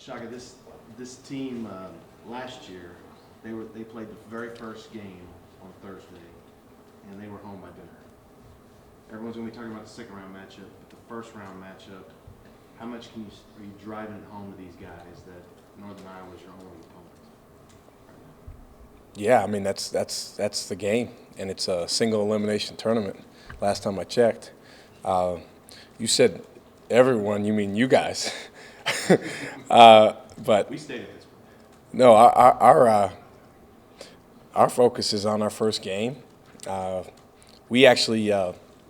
Shaka, this team last year they played the very first game on Thursday, and they were home by dinner. Everyone's going to be talking about the second round matchup, but the first round matchup. How much are you driving it home to these guys that Northern Iowa is your only opponent right now? Yeah, I mean that's the game, and it's a single elimination tournament. Last time I checked, you said everyone. You mean you guys? But We stayed at this point. no, our focus is on our first game. We actually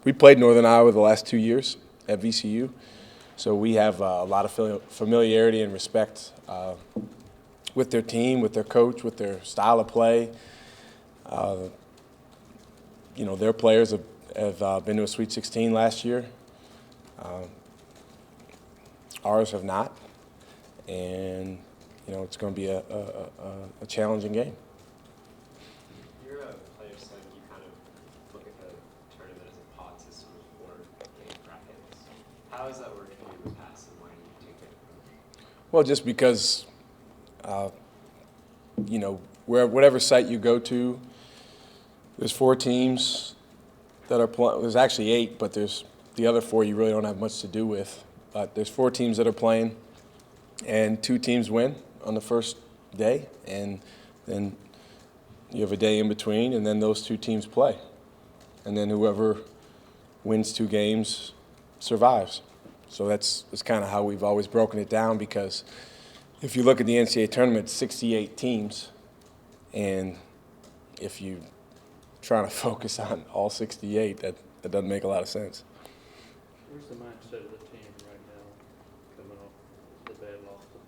we played Northern Iowa the last 2 years at VCU, so we have a lot of familiarity and respect with their team, with their coach, with their style of play. Their players have been to a Sweet 16 last year. Ours have not, and it's going to be a challenging game. You're a player, so you kind of look at the tournament as a pod system of 4 game brackets. How has that worked for you in the past, and why do you take that approach? Well, just because, whatever site you go to, there's 4 teams that are playing. There's actually 8, but there's the other 4 you really don't have much to do with. But there's 4 teams that are playing, and 2 teams win on the first day, and then you have a day in between, and then those 2 teams play. And then whoever wins 2 games survives. So that's kind of how we've always broken it down, because if you look at the NCAA tournament, it's 68 teams, and if you're trying to focus on all 68, that doesn't make a lot of sense. Where's the mindset of the team right now, coming off the bad loss to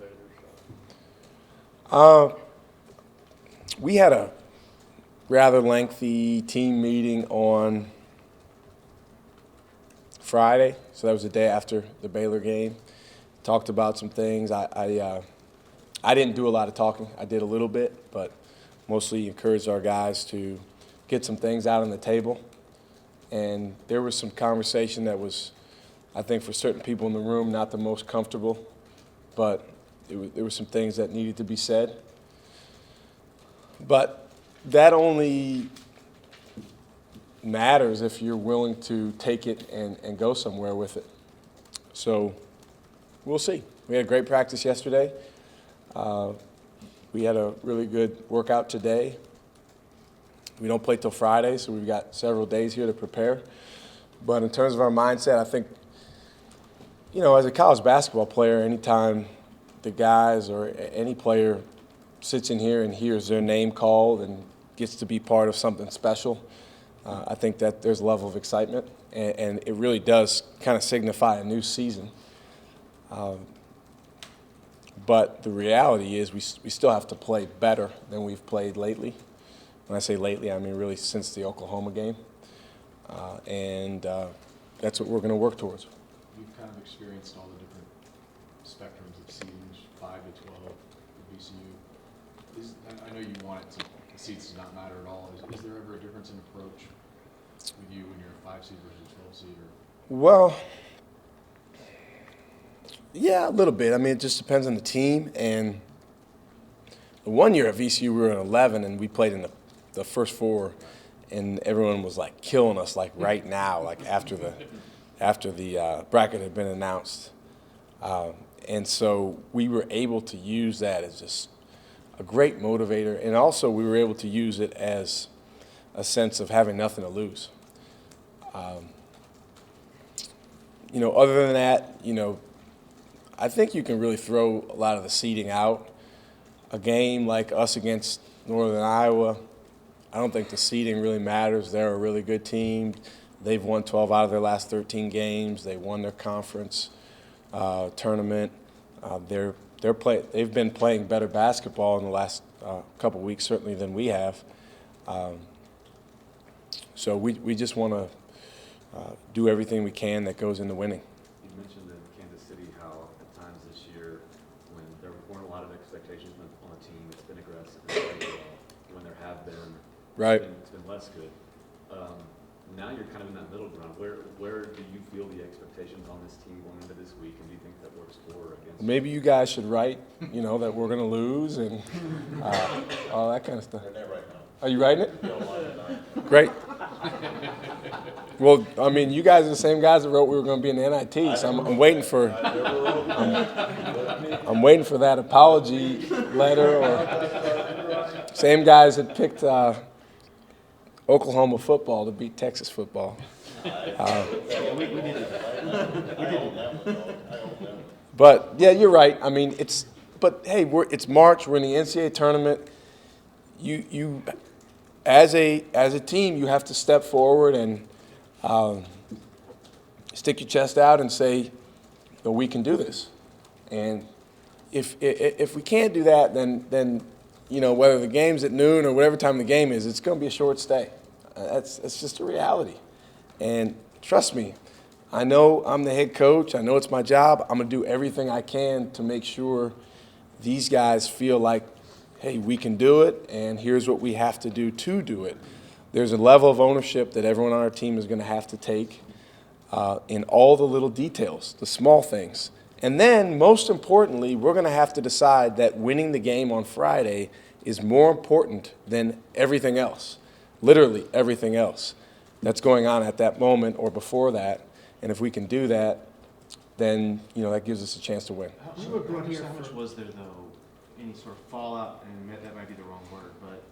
Baylor? We had a rather lengthy team meeting on Friday, so that was the day after the Baylor game. Talked about some things. I didn't do a lot of talking. I did a little bit, but mostly encouraged our guys to get some things out on the table. And there was some conversation that was, I think, for certain people in the room, not the most comfortable, but there were some things that needed to be said. But that only matters if you're willing to take it and go somewhere with it. So we'll see. We had great practice yesterday. We had a really good workout today. We don't play till Friday, so we've got several days here to prepare. But in terms of our mindset, I think, as a college basketball player, anytime the guys or any player sits in here and hears their name called and gets to be part of something special, I think that there's a level of excitement, and it really does kind of signify a new season. But the reality is we still have to play better than we've played lately. When I say lately, I mean really since the Oklahoma game. And that's what we're going to work towards. You've kind of experienced all the different spectrums of seedings, 5 to 12 at VCU. I know you want it the seeds to not matter at all. Is there ever a difference in approach with you when you're a 5 seed versus 12 seed? Well, yeah, a little bit. I mean, it just depends on the team. And the one year at VCU, we were in 11, and we played in the first 4, and everyone was like killing us like right now, like after the bracket had been announced. And so we were able to use that as just a great motivator, and also we were able to use it as a sense of having nothing to lose. Other than that, I think you can really throw a lot of the seeding out. A game like us against Northern Iowa, I don't think the seeding really matters. They're a really good team. They've won 12 out of their last 13 games. They won their conference tournament. They've been playing better basketball in the last couple weeks, certainly, than we have. So we just want to do everything we can that goes into winning. You mentioned in Kansas City how at times this year, when there weren't a lot of expectations on the team, it's been aggressive and played well. When there have been, Right. It's been less good. now you're kind of in that middle ground. Where do you feel the expectations on this team going into this week, and do you think that works for or against? Maybe you guys should write, that we're going to lose and all that kind of stuff. Are you writing it? Great. Well, I mean, you guys are the same guys that wrote we were going to be in the NIT, so I'm waiting for I'm waiting for that apology letter. Or same guys that picked Oklahoma football to beat Texas football. Yeah, we did it. But yeah, you're right. I mean, but hey, it's March. We're in the NCAA tournament. You as a team, you have to step forward and stick your chest out and say, we can do this. And if we can't do that, then whether the game's at noon or whatever time the game is, it's going to be a short stay. That's just a reality. And trust me, I know I'm the head coach. I know it's my job. I'm going to do everything I can to make sure these guys feel like, hey, we can do it, and here's what we have to do it. There's a level of ownership that everyone on our team is going to have to take in all the little details, the small things. And then, most importantly, we're going to have to decide that winning the game on Friday is more important than everything else, literally everything else that's going on at that moment or before that. And if we can do that, then, that gives us a chance to win. How much was there, though, any sort of fallout, and that might be the wrong word, but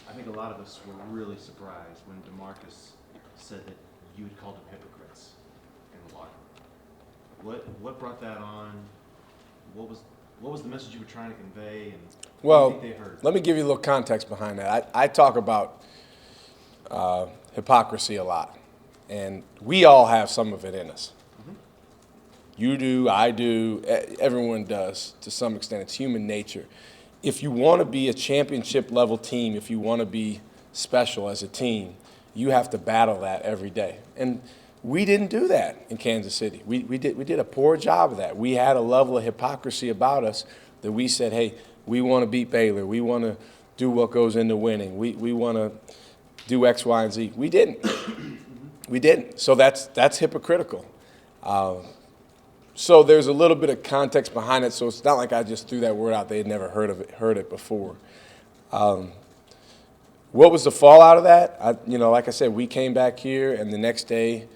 I think a lot of us were really surprised when DeMarcus said that you had called them hypocrites in the locker room. What brought that on? What was the message you were trying to convey, and what do you think they heard? Let me give you a little context behind that. I talk about hypocrisy a lot, and we all have some of it in us. You do, I do, everyone does to some extent. It's human nature. If you want to be a championship level team, if you want to be special as a team, you have to battle that every day. And we didn't do that in Kansas City. We did a poor job of that. We had a level of hypocrisy about us that we said, hey, we want to beat Baylor. We want to do what goes into winning. We want to do X, Y, and Z. We didn't. We didn't. So that's hypocritical. So there's a little bit of context behind it, so it's not like I just threw that word out. They had never heard it before. What was the fallout of that? Like I said, we came back here, and the next day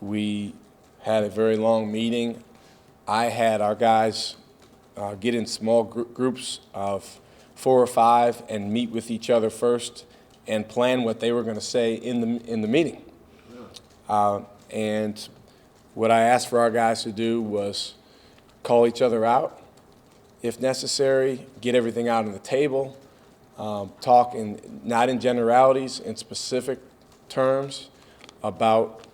we had a very long meeting. I had our guys get in small groups of 4 or 5 and meet with each other first and plan what they were going to say in the meeting. And what I asked for our guys to do was call each other out, if necessary, get everything out on the table, talk not in generalities, in specific terms about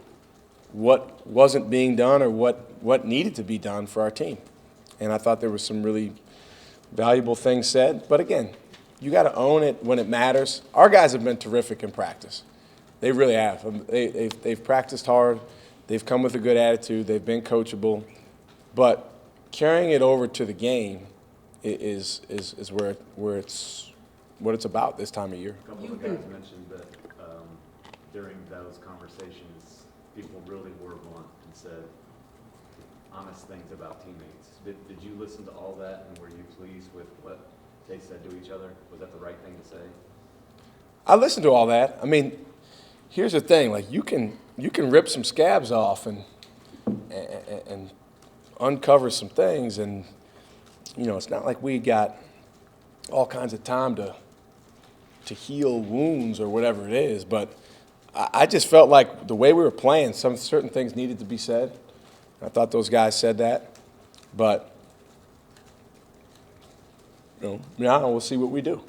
what wasn't being done or what needed to be done for our team. And I thought there was some really valuable things said. But again, you got to own it when it matters. Our guys have been terrific in practice. They really have. They've practiced hard. They've come with a good attitude. They've been coachable. But carrying it over to the game is where it's what it's about this time of year. A couple of the guys mentioned that during those conversations, people really were blunt and said honest things about teammates. Did you listen to all that, and were you pleased with what they said to each other? Was that the right thing to say? I listened to all that. I mean, here's the thing: like you can rip some scabs off and uncover some things, and it's not like we got all kinds of time to heal wounds or whatever it is. But I just felt like the way we were playing, some certain things needed to be said. I thought those guys said that, but now we'll see what we do.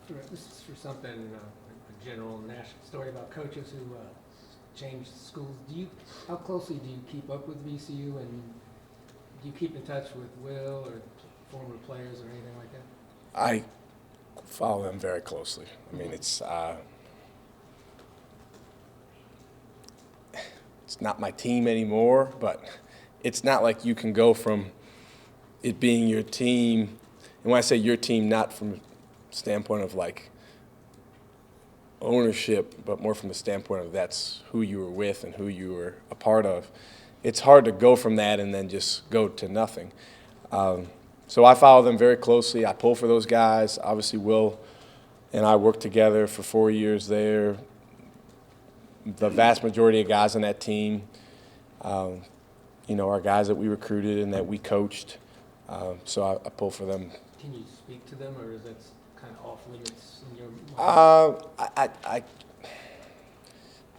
This is for something, a general national story about coaches who changed schools. How closely do you keep up with VCU, and do you keep in touch with Will or former players or anything like that? I follow them very closely. I mean, it's not my team anymore, but it's not like you can go from it being your team. And when I say your team, not from a standpoint of like ownership, but more from the standpoint of that's who you were with and who you were a part of. It's hard to go from that and then just go to nothing. So I follow them very closely. I pull for those guys. Obviously, Will and I worked together for 4 years there. The vast majority of guys on that team, are guys that we recruited and that we coached. So I pull for them. Can you speak to them, or is that kind of off limits in your mind?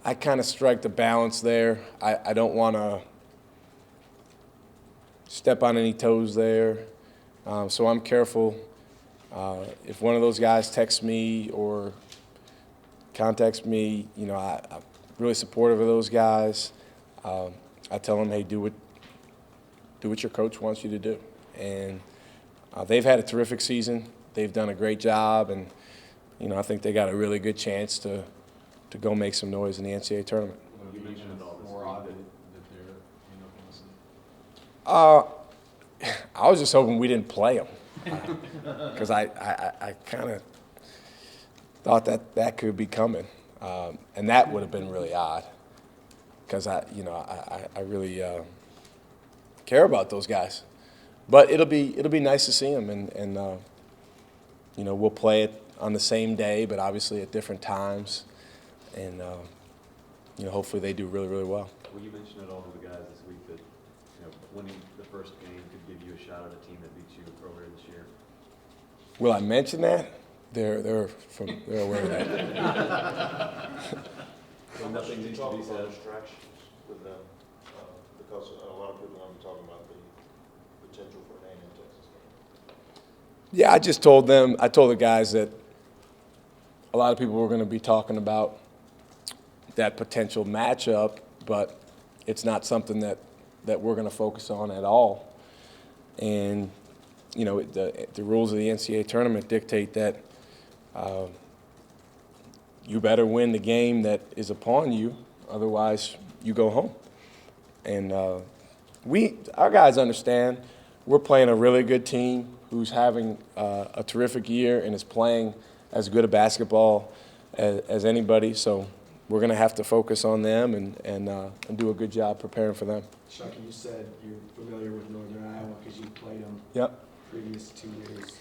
I kind of strike the balance there. I don't want to step on any toes there. So I'm careful. If one of those guys texts me or contacts me, I'm really supportive of those guys. I tell them, hey, do what your coach wants you to do. And they've had a terrific season. They've done a great job, and I think they got a really good chance to go make some noise in the NCAA tournament. You mentioned it all this More week, odd but that they're innocent. I was just hoping we didn't play them, because I kind of thought that could be coming, and that would have been really odd, because I really care about those guys. But it'll be nice to see them, and we'll play it on the same day, but obviously at different times, and hopefully they do really, really well. well, you mentioned it all to the guys this week that winning the first game could give you a shot at a team that beat you earlier this year. Will I mention that? They're aware of that. So nothing needs to talk be said. about distractions with them, because a lot of people are talking about the potential for an A&M Texas game. Yeah, I told the guys that a lot of people were going to be talking about that potential matchup, but it's not something that we're going to focus on at all. And, the rules of the NCAA tournament dictate that you better win the game that is upon you, otherwise you go home. And our guys understand we're playing a really good team who's having a terrific year and is playing as good a basketball as anybody. So we're going to have to focus on them and do a good job preparing for them. Shaka, you said you're familiar with Northern Iowa because you played them Yep. previous 2 years.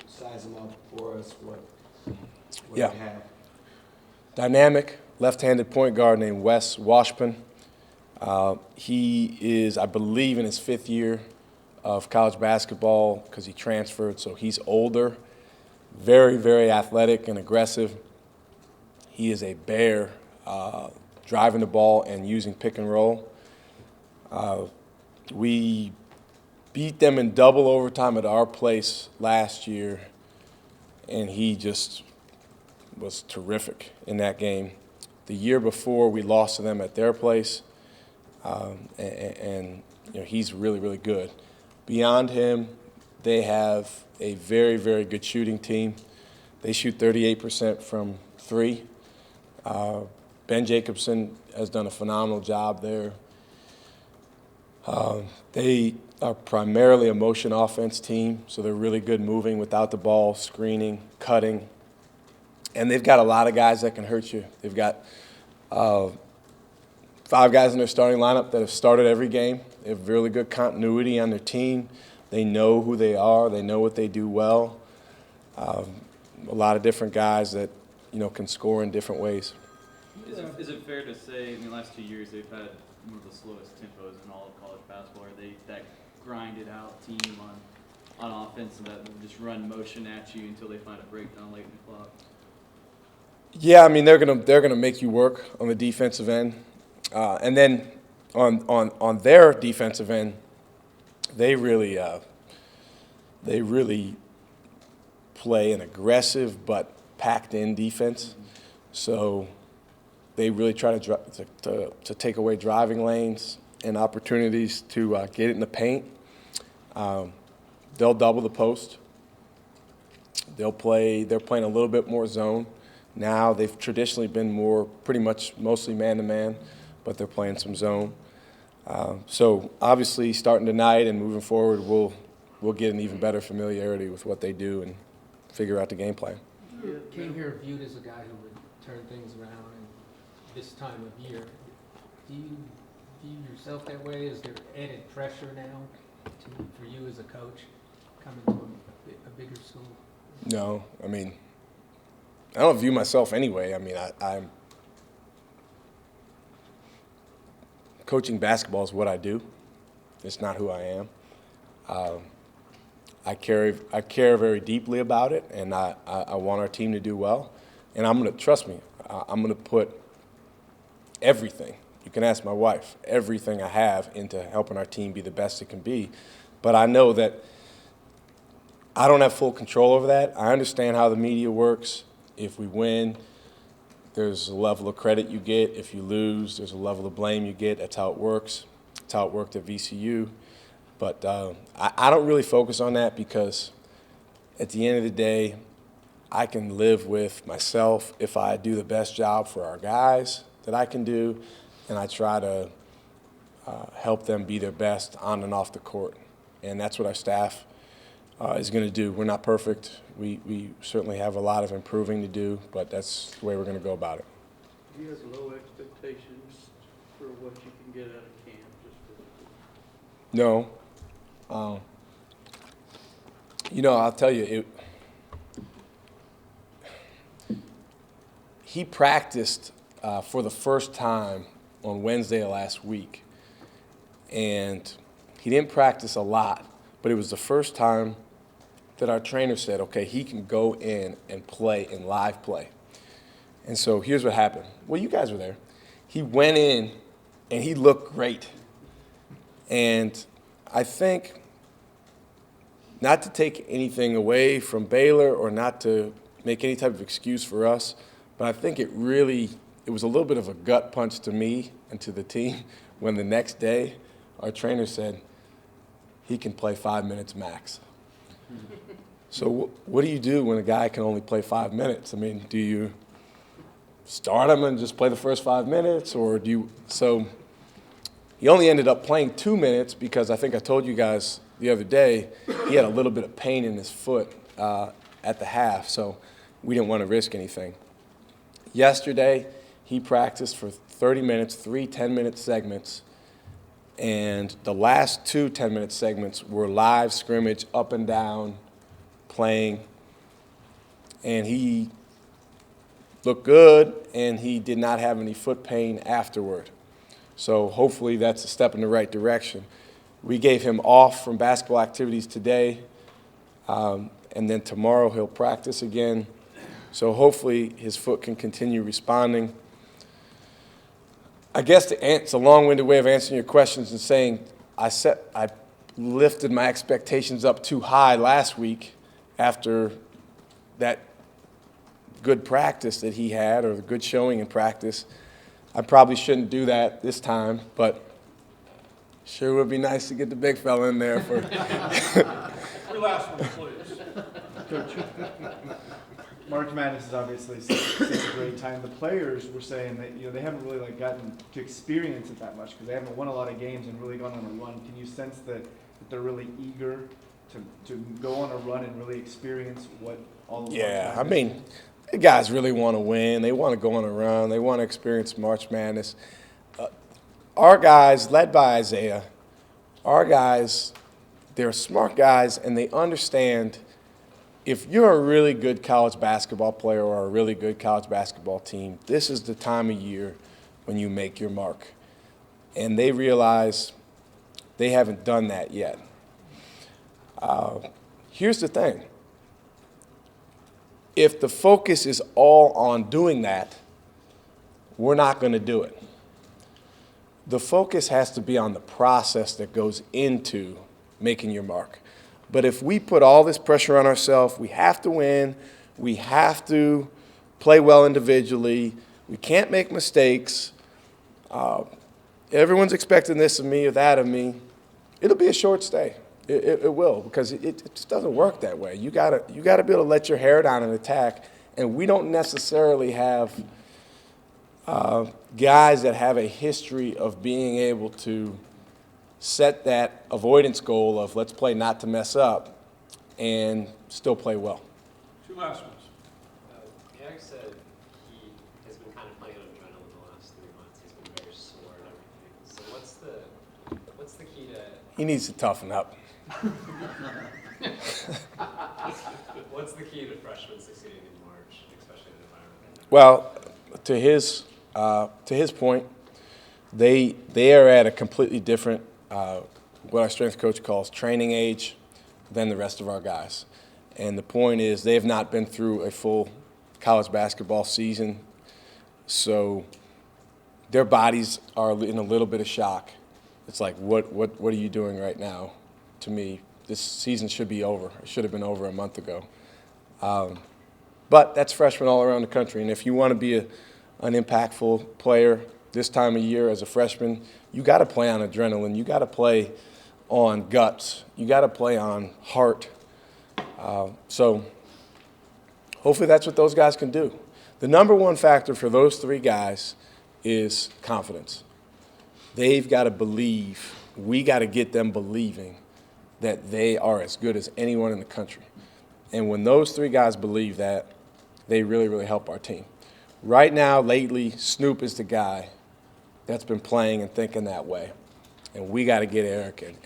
Size them up for us. What Yeah. do they have? Dynamic left-handed point guard named Wes Washpun. He is, I believe, in his 5th year of college basketball because he transferred, so he's older. Very, very athletic and aggressive. He is a bear, driving the ball and using pick and roll. We beat them in double overtime at our place last year, and he just was terrific in that game. The year before, we lost to them at their place, and he's really, really good. Beyond him, they have a very, very good shooting team. They shoot 38% from 3. Ben Jacobson has done a phenomenal job there. They are primarily a motion offense team, so they're really good moving without the ball, screening, cutting. And they've got a lot of guys that can hurt you. They've got 5 guys in their starting lineup that have started every game. They have really good continuity on their team. They know who they are. They know what they do well. A lot of different guys that, can score in different ways. Is it fair to say in the last 2 years they've had one of the slowest tempos in all of college basketball? Are they that grinded out team on offense that will just run motion at you until they find a breakdown late in the clock? Yeah, I mean they're gonna make you work on the defensive end, and then on their defensive end, they really play an aggressive but packed-in defense. So they really try to take away driving lanes and opportunities to get it in the paint. They'll double the post. They're playing a little bit more zone. Now they've traditionally been mostly man-to-man, but they're playing some zone. So obviously starting tonight and moving forward, we'll get an even better familiarity with what they do and figure out the game plan. You came here viewed as a guy who would turn things around and this time of year. Do you view yourself that way? Is there added pressure now for you as a coach coming to a bigger school? No, I mean, I don't view myself anyway. I mean, I'm coaching basketball is what I do. It's not who I am. I care very deeply about it, and I want our team to do well. And I'm going to, trust me, I'm going to put everything, you can ask my wife, everything I have into helping our team be the best it can be. But I know that I don't have full control over that. I understand how the media works. If we win, there's a level of credit you get. If you lose, there's a level of blame you get. That's how it works. That's how it worked at VCU. But I don't really focus on that because at the end of the day, I can live with myself if I do the best job for our guys that I can do, and I try to help them be their best on and off the court. And that's what our staff is going to do. We're not perfect. We certainly have a lot of improving to do, but that's the way we're going to go about it. Do you have low expectations for what you can get out of camp? No. You know, I'll tell you, he practiced for the first time on Wednesday of last week, and he didn't practice a lot, but it was the first time that our trainer said, okay, he can go in and play in live play. And so here's what happened. Well, you guys were there. He went in, and he looked great. And I think, not to take anything away from Baylor or not to make any type of excuse for us, but I think it was a little bit of a gut punch to me and to the team when the next day our trainer said he can play 5 minutes max. So what do you do when a guy can only play 5 minutes? I mean, do you start him and just play the first 5 minutes, or do you? So he only ended up playing 2 minutes because I think I told you guys the other day he had a little bit of pain in his foot at the half, so we didn't want to risk anything. Yesterday, he practiced for 30 minutes, 3 10-minute segments, and the last 2 10-minute segments were live scrimmage, up and down, playing, and he looked good, and he did not have any foot pain afterward. So hopefully that's a step in the right direction. We gave him off from basketball activities today, and then tomorrow he'll practice again. So hopefully his foot can continue responding. I guess it's a long-winded way of answering your questions and saying I lifted my expectations up too high last week after that good practice that he had, or the good showing in practice. I probably shouldn't do that this time, but sure would be nice to get the big fella in there for. Last one, please. Coach, March Madness is obviously such a great time. The players were saying that they haven't really gotten to experience it that much because they haven't won a lot of games and really gone on a run. Can you sense that they're really eager to go on a run and really experience what all of Yeah, I mean, the guys really want to win. They want to go on a run. They want to experience March Madness. Our guys, led by Isaiah, they're smart guys, and they understand if you're a really good college basketball player or a really good college basketball team, this is the time of year when you make your mark. And they realize they haven't done that yet. Here's the thing. If the focus is all on doing that, we're not going to do it. The focus has to be on the process that goes into making your mark. But if we put all this pressure on ourselves, we have to win, we have to play well individually, we can't make mistakes, everyone's expecting this of me or that of me, it'll be a short stay. It will, because it just doesn't work that way. You gotta be able to let your hair down and attack, and we don't necessarily have guys that have a history of being able to set that avoidance goal of let's play not to mess up and still play well. Two last ones. Eric said he What's the key to He needs to toughen up. what's the key to freshmen succeeding in March, especially in an environment? Well, to his point, they are at a completely different, what our strength coach calls training age, than the rest of our guys. And the point is, they have not been through a full college basketball season, so their bodies are in a little bit of shock. It's like, what are you doing right now? To me, this season should be over. It should have been over a month ago. But that's freshmen all around the country, and if you want to be an impactful player this time of year as a freshman, you got to play on adrenaline. You got to play on guts. You got to play on heart. So hopefully that's what those guys can do. The number one factor for those three guys is confidence. They've got to believe. We got to get them believing that they are as good as anyone in the country. And when those three guys believe that, they really, really help our team. Right now, lately, Snoop is the guy that's been playing and thinking that way. And we got to get Eric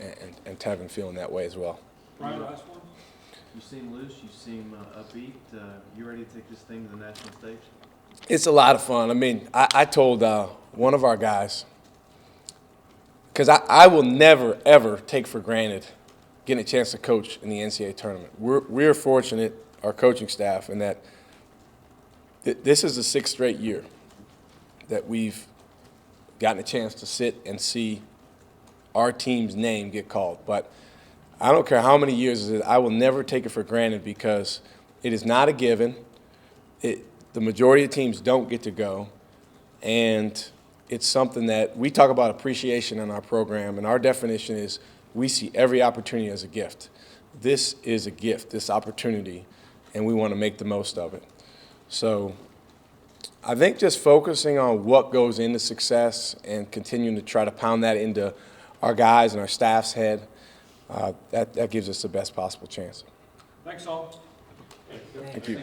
and Tevin feeling that way as well. Brian, last one. You seem loose. You seem upbeat. You ready to take this thing to the national stage? It's a lot of fun. I mean, I told one of our guys, because I will never, ever take for granted getting a chance to coach in the NCAA tournament. We're fortunate, our coaching staff, in that this is the 6th straight year that we've gotten a chance to sit and see our team's name get called. But I don't care how many years it is, I will never take it for granted because it is not a given. The majority of teams don't get to go, and it's something that we talk about appreciation in our program, and our definition is we see every opportunity as a gift. This is a gift, this opportunity, and we want to make the most of it. So I think just focusing on what goes into success and continuing to try to pound that into our guys and our staff's head, that gives us the best possible chance. Thanks all. Thank you.